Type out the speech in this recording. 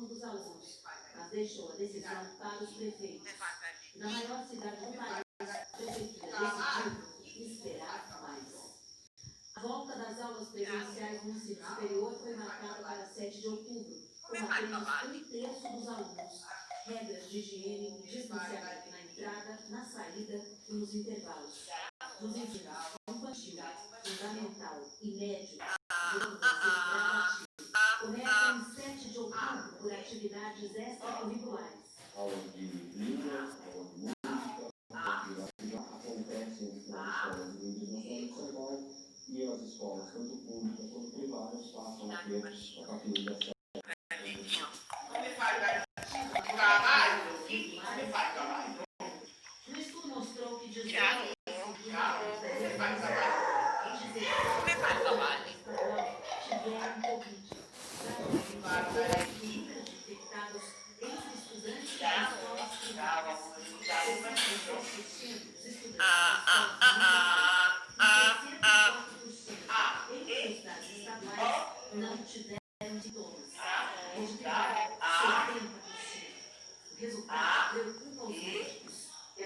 retorno dos alunos, mas deixou a decisão para os prefeitos. Na maior cidade do país, a prefeitura decidiu esperar mais. A volta das aulas presenciais no ensino superior foi marcada para 7 de outubro, com apenas um terço dos alunos. Regras de higiene e distanciamento na entrada, na saída e nos intervalos. Nos ensinos infantil, fundamental e médio, o ano vai ser gradativo. Começa em 7 de outubro por atividades extracurriculares. Aula de língua, aula de música, atividades que já acontecem nas escolas de ensino de São Paulo e as escolas, tanto públicas quanto privadas, passam a ter a partir das 7. O estudo mostrou que 18 tiveram Covid. Infectados entre estudantes das escolas privadas. 66% dos estudantes entre os dados estaduais não tiveram sintomas. Rede privada, 70%. O resultado preocupa os médicos. Os